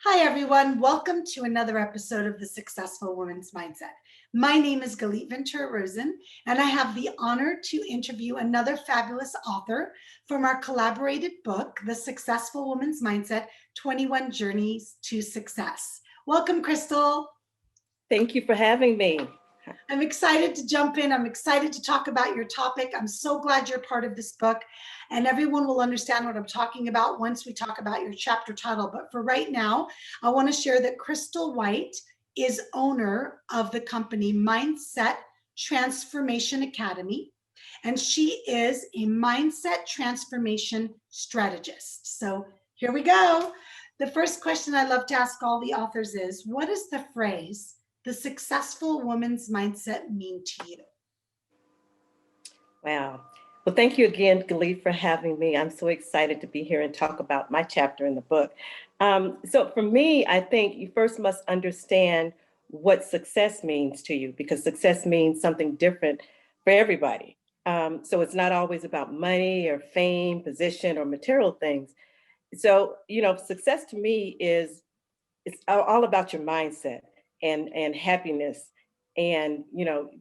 Hi, everyone. Welcome to another episode of the Successful Woman's Mindset. My name is Galit Ventura-Rozen, and I have the honor to interview another fabulous author from our collaborated book, The Successful Woman's Mindset, 21 Journeys to Success. Welcome, Crystal. Thank you for having me. I'm excited to jump in. I'm excited to talk about your topic. I'm so glad you're part of this book, and everyone will understand what I'm talking about once we talk about your chapter title. But for right now, I want to share that Crystal White is owner of the company Mindset Transformation Academy, and she is a mindset transformation strategist. So here we go. The first question I love to ask all the authors is, what is the phrase "the successful woman's mindset" mean to you? Wow. Well, thank you again, Galit, for having me. I'm so excited to be here and talk about my chapter in the book. So for me, I think you first must understand what success means to you, because success means something different for everybody. So it's not always about money or fame, position, or material things. So, success to me is it's all about your mindset and happiness and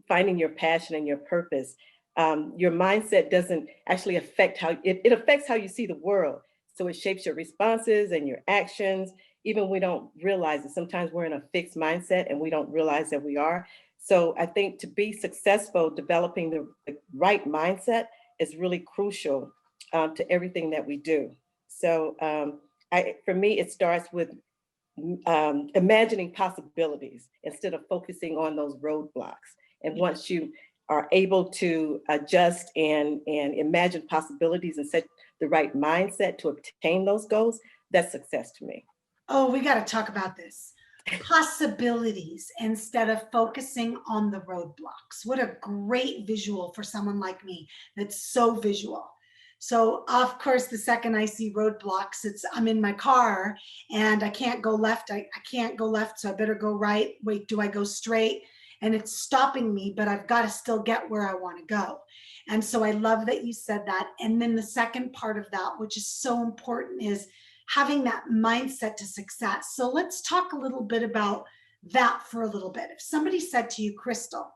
finding your passion and your purpose. Your mindset doesn't actually affect how it affects how you see the world. So it shapes your responses and your actions. Even we don't realize it, sometimes we're in a fixed mindset and we don't realize that we are. So I think to be successful, developing the right mindset is really crucial to everything that we do. So for me, it starts with imagining possibilities instead of focusing on those roadblocks. And once you are able to adjust and imagine possibilities and set the right mindset to obtain those goals, that's success to me. Oh, we got to talk about this. Possibilities instead of focusing on the roadblocks. What a great visual for someone like me that's so visual. So, of course, the second I see roadblocks, I'm in my car and I can't go left. I can't go left, so I better go right. Wait, do I go straight? And it's stopping me, but I've got to still get where I want to go. And so I love that you said that. And then the second part of that, which is so important, is having that mindset to success. So let's talk a little bit about that for a little bit. If somebody said to you, Crystal,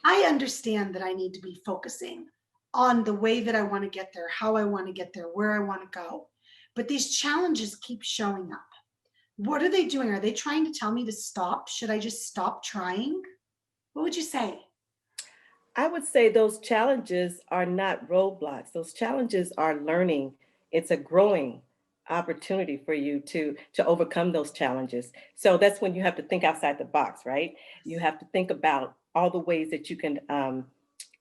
I understand that I need to be focusing on the way that I want to get there, how I want to get there, where I want to go, but these challenges keep showing up. What are they doing? Are they trying to tell me to stop? Should I just stop trying? What would you say? I would say those challenges are not roadblocks. Those challenges are learning. It's a growing opportunity for you to overcome those challenges. So that's when you have to think outside the box, right? You have to think about all the ways that you can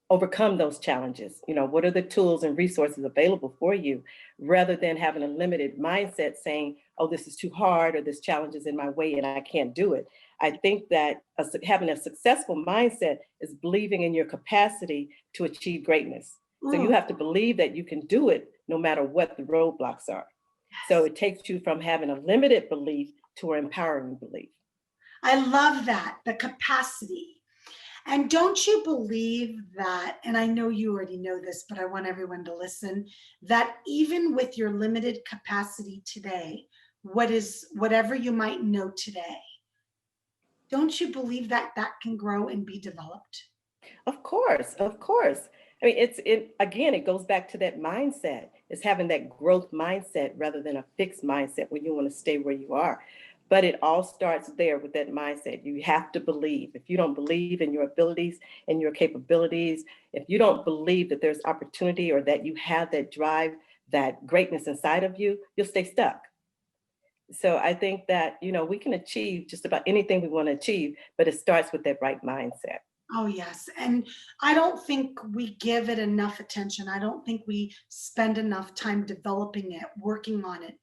overcome those challenges. What are the tools and resources available for you, rather than having a limited mindset saying, oh, this is too hard, or this challenge is in my way and I can't do it. I think that having a successful mindset is believing in your capacity to achieve greatness. So you have to believe that you can do it no matter what the roadblocks are. So it takes you from having a limited belief to an empowering belief. I love that, the capacity. And don't you believe that, and I know you already know this, but I want everyone to listen, that even with your limited capacity today, whatever you might know today, don't you believe that that can grow and be developed? Of course, of course. I mean, it goes back to that mindset. It's having that growth mindset rather than a fixed mindset where you want to stay where you are. But it all starts there with that mindset. You have to believe. If you don't believe in your abilities and your capabilities, if you don't believe that there's opportunity or that you have that drive, that greatness inside of you, you'll stay stuck. So I think that, we can achieve just about anything we want to achieve, but it starts with that right mindset. Oh, yes. And I don't think we give it enough attention. I don't think we spend enough time developing it, working on it,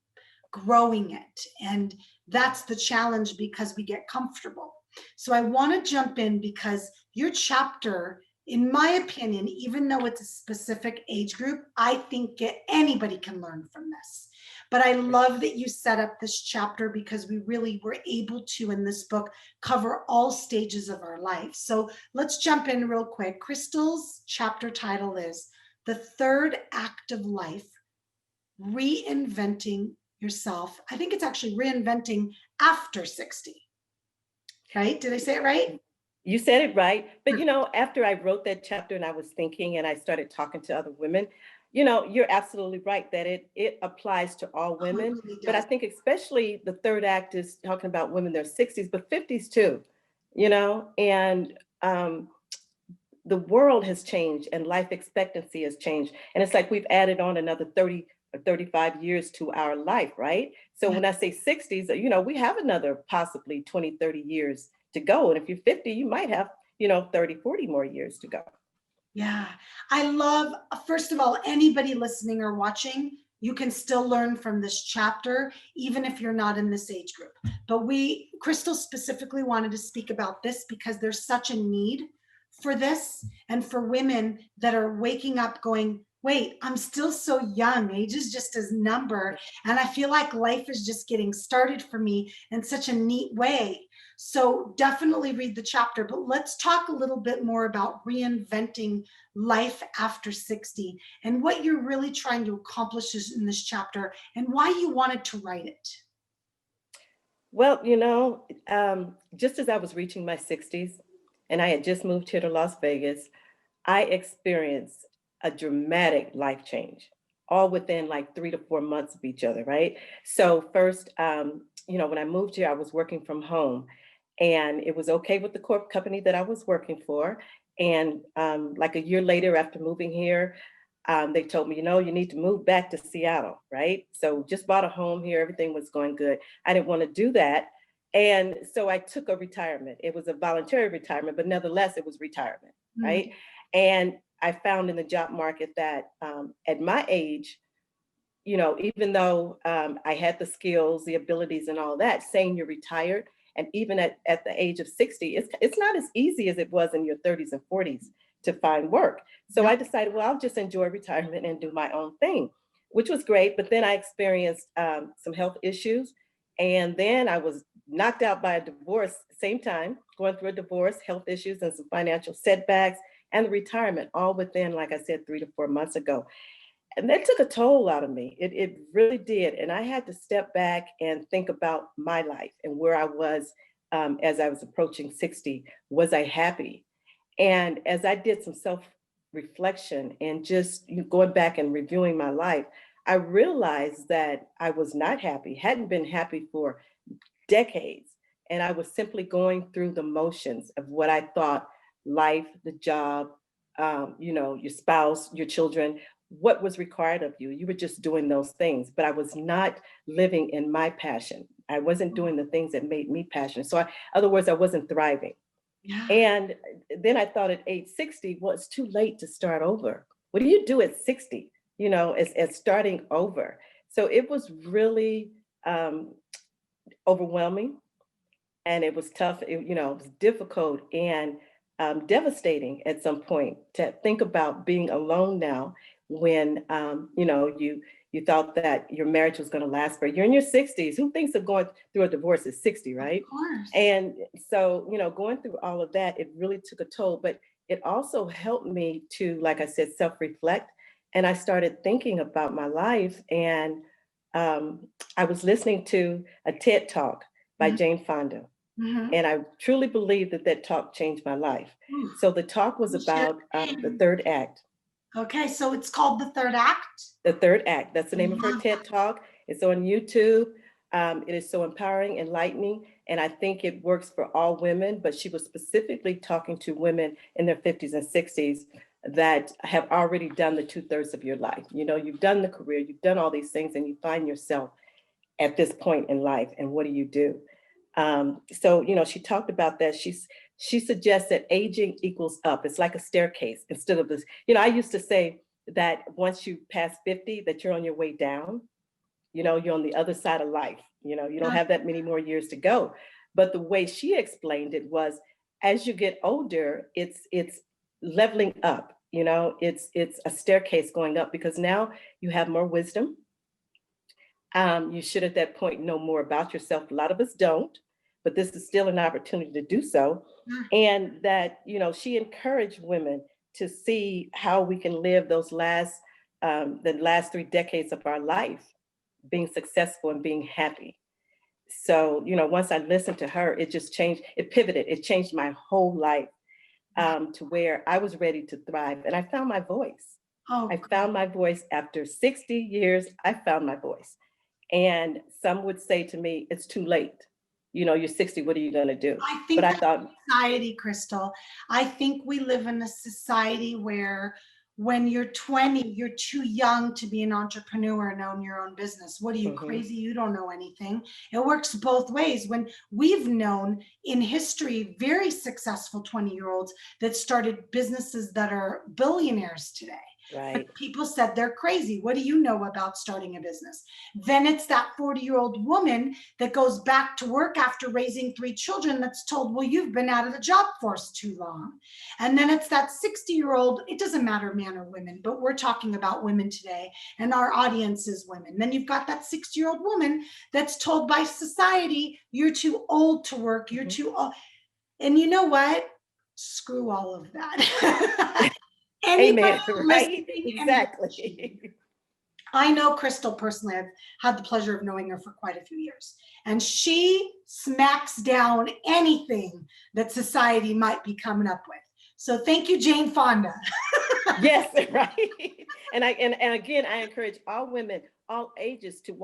growing it. And that's the challenge because we get comfortable. So I want to jump in because your chapter, in my opinion, even though it's a specific age group, I think anybody can learn from this. But I love that you set up this chapter because we really were able to, in this book, cover all stages of our life. So let's jump in real quick. Crystal's chapter title is The Third Act of Life, Reinventing yourself. I think it's actually reinventing after 60, right? Did I say it right? You said it right. But, you know, after I wrote that chapter and I was thinking and I started talking to other women, you know, you're absolutely right that it applies to all Oh, it women. really But I does. think especially the third act is talking about women in their 60s, but 50s too, you know, and the world has changed and life expectancy has changed. And it's like we've added on another 30 or 35 years to our life, right? So Yeah. when I say 60s, you know, we have another possibly 20, 30 years to go. And if you're 50, you might have, you know, 30, 40 more years to go. Yeah. I love, first of all, anybody listening or watching, you can still learn from this chapter, even if you're not in this age group. But Crystal specifically wanted to speak about this because there's such a need for this and for women that are waking up going, wait, I'm still so young. Age is just a number. And I feel like life is just getting started for me in such a neat way. So definitely read the chapter, but let's talk a little bit more about reinventing life after 60 and what you're really trying to accomplish in this chapter and why you wanted to write it. Well, you know, just as I was reaching my 60s and I had just moved here to Las Vegas, I experienced a dramatic life change, all within like 3 to 4 months of each other, right? So first, you know, when I moved here, I was working from home, and it was okay with the corp company that I was working for. And like a year later, after moving here, they told me, you know, you need to move back to Seattle, right? So just bought a home here, everything was going good. I didn't want to do that. And so I took a retirement. It was a voluntary retirement, but nevertheless, it was retirement, Mm. right? And I found in the job market that at my age, you know, even though I had the skills, the abilities, and all that, saying you're retired, and even at the age of 60, it's not as easy as it was in your 30s and 40s to find work. So Yeah. I decided, well, I'll just enjoy retirement and do my own thing, which was great. But then I experienced some health issues. And then I was knocked out by a divorce, same time, going through a divorce, health issues, and some financial setbacks, and the retirement, all within, like I said, 3 to 4 months ago. And that took a toll out of me. It really did. And I had to step back and think about my life and where I was as I was approaching 60. Was I happy? And as I did some self reflection and just going back and reviewing my life, I realized that I was not happy, hadn't been happy for decades. And I was simply going through the motions of what I thought life, the job, you know, your spouse, your children, what was required of you. You were just doing those things, but I was not living in my passion. I wasn't doing the things that made me passionate. So, other words, I wasn't thriving. Yeah. And then I thought at age 60, well, it's too late to start over. What do you do at 60, you know, as starting over? So it was really overwhelming, and it was tough. You know, it was difficult and devastating at some point to think about being alone now when you know you thought that your marriage was going to last for you're in your 60s. Who thinks of going through a divorce at 60, Of right? course. And so, you know, going through all of that, it really took a toll, but it also helped me to, like I said, self-reflect. And I started thinking about my life, and um, I was listening to a TED talk by Mhm. Jane Fonda. Mhm. And I truly believe that that talk changed my life. Ooh, So the talk was you should. about the third act. Okay, so it's called the third act. The third act. That's the I name of her love that. TED talk. It's on YouTube. It is so empowering, enlightening, and I think it works for all women. But she was specifically talking to women in their 50s and 60s that have already done the 2/3 of your life. You know, you've done the career, you've done all these things, and you find yourself at this point in life, and what do you do? So you know, she talked about that. She suggests that aging equals up. It's like a staircase instead of this. You know, I used to say that once you pass 50, that you're on your way down. You know, you're on the other side of life. You know, you don't Yeah. have that many more years to go. But the way she explained it was, as you get older, it's leveling up. You know, it's a staircase going up because now you have more wisdom. You should at that point know more about yourself. A lot of us don't, but this is still an opportunity to do so. And that, you know, she encouraged women to see how we can live those the last 3 decades of our life being successful and being happy. So, once I listened to her, it just changed, it pivoted, it changed my whole life, to where I was ready to thrive. And I found my voice. Oh, I found my voice after 60 years. I found my voice. And some would say to me, it's too late. You're 60, what are you going to do? I think But I that's thought, society, Crystal. I think we live in a society where when you're 20, you're too young to be an entrepreneur and own your own business. What are you, crazy? You don't know anything. It works both ways. When we've known in history very successful 20-year-olds that started businesses that are billionaires today. right. But people said they're crazy. What do you know about starting a business? Then it's that 40-year-old woman that goes back to work after raising 3 children that's told, well, you've been out of the job force too long. And then it's that 60-year-old, it doesn't matter man or women, but we're talking about women today and our audience is women. Then you've got that 60-year-old woman that's told by society, you're too old to work, you're too old. And you know what? Screw all of that. Anybody Amen, right? listening Exactly. I know Crystal personally. I've had the pleasure of knowing her for quite a few years. And she smacks down anything that society might be coming up with. So thank you, Jane Fonda. Yes, right. And again, I encourage all women, all ages to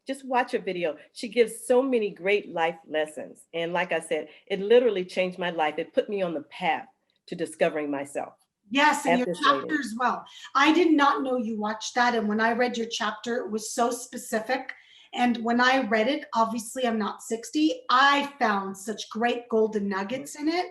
just watch a video. She gives so many great life lessons. And like I said, it literally changed my life. It put me on the path to discovering myself. Yes, and At your this chapter lady. as well. I did not know you watched that. And when I read your chapter, it was so specific. And when I read it, obviously I'm not 60, I found such great golden nuggets in it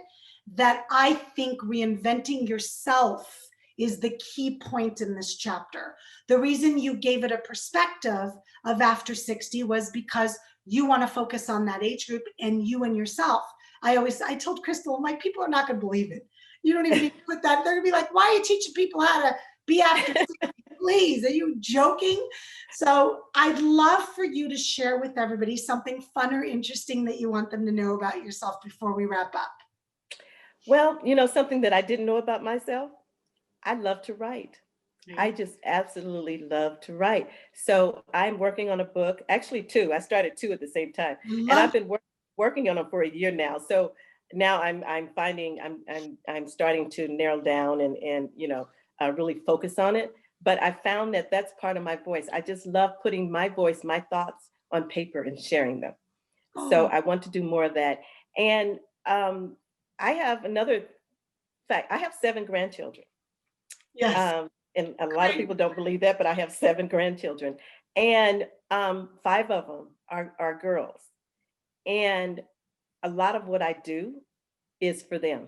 that I think reinventing yourself is the key point in this chapter. The reason you gave it a perspective of after 60 was because you want to focus on that age group and you and yourself. I told Crystal, I'm like, people are not going to believe it. You don't even need to put that. They're gonna be like, why are you teaching people how to be after 60? Please, are you joking? So I'd love for you to share with everybody something fun or interesting that you want them to know about yourself before we wrap up. Well, something that I didn't know about myself, I love to write. I just absolutely love to write. So I'm working on a book, actually 2. I started 2 at the same time. And I've been working on them for a year now. So now I'm finding I'm starting to narrow down and really focus on it. But I found that that's part of my voice. I just love putting my voice, my thoughts on paper and sharing them. So I want to do more of that. And I have another fact. I have 7 grandchildren. Yes. And a lot of people don't believe that, but I have 7 grandchildren, and 5 of them are girls. And a lot of what I do is for them.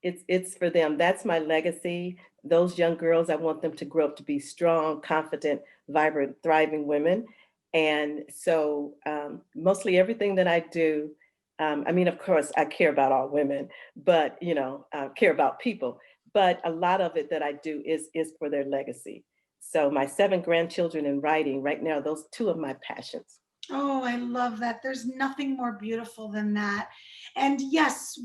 It's for them. That's my legacy. Those young girls, I want them to grow up to be strong, confident, vibrant, thriving women. And so mostly everything that I do, I mean, of course, I care about all women, but I care about people. But a lot of it that I do is for their legacy. So my 7 grandchildren in writing right now, those 2 of my passions. Oh, I love that. There's nothing more beautiful than that. And yes,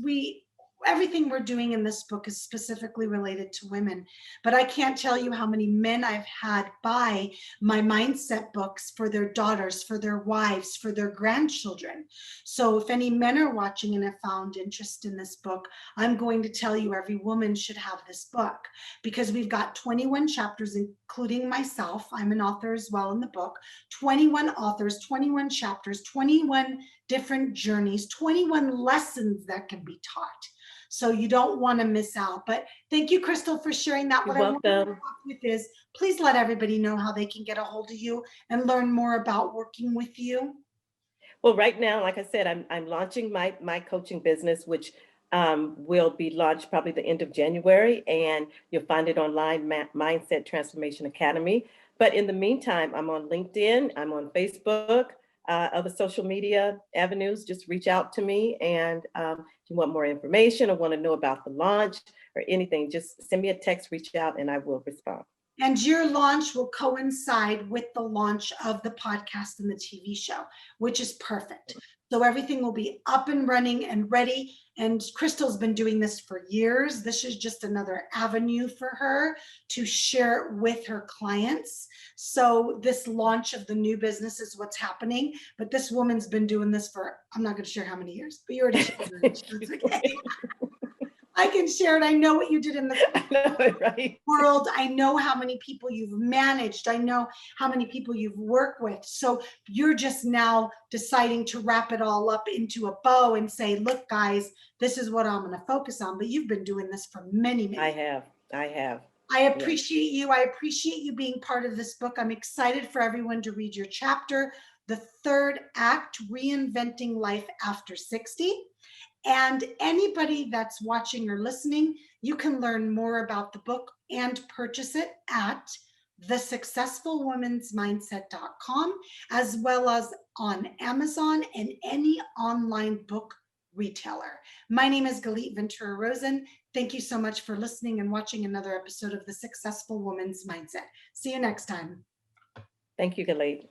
everything we're doing in this book is specifically related to women, but I can't tell you how many men I've had buy my mindset books for their daughters, for their wives, for their grandchildren. So if any men are watching and have found interest in this book, I'm going to tell you every woman should have this book because we've got 21 chapters, including myself. I'm an author as well in the book. 21 authors, 21 chapters, 21 different journeys, 21 lessons that can be taught. So you don't want to miss out. But thank you, Crystal, for sharing that. You're what welcome. I want to talk with is, please let everybody know how they can get a hold of you and learn more about working with you. Well, right now, like I said, I'm launching my coaching business, which will be launched probably the end of January, and you'll find it online, Mindset Transformation Academy. But in the meantime, I'm on LinkedIn, I'm on Facebook, other social media avenues. Just reach out to me, and if you want more information or want to know about the launch or anything, just send me a text, reach out, and I will respond. And your launch will coincide with the launch of the podcast and the TV show, which is perfect. So everything will be up and running and ready. And Crystal's been doing this for years. This is just another avenue for her to share with her clients. So this launch of the new business is what's happening. But this woman's been doing this for, I'm not going to share how many years, but you already shared her age. That's okay. I can share it. I know what you did in the Right. world. I know how many people you've managed. I know how many people you've worked with. So you're just now deciding to wrap it all up into a bow and say, look, guys, this is what I'm going to focus on. But you've been doing this for many, many years. I have. I appreciate you. I appreciate you being part of this book. I'm excited for everyone to read your chapter, the third act, Reinventing Life After 60. And anybody that's watching or listening, you can learn more about the book and purchase it at thesuccessfulwomensmindset.com, as well as on Amazon and any online book retailer. My name is Galit Ventura-Rozen. Thank you so much for listening and watching another episode of The Successful Woman's Mindset. See you next time. Thank you, Galit.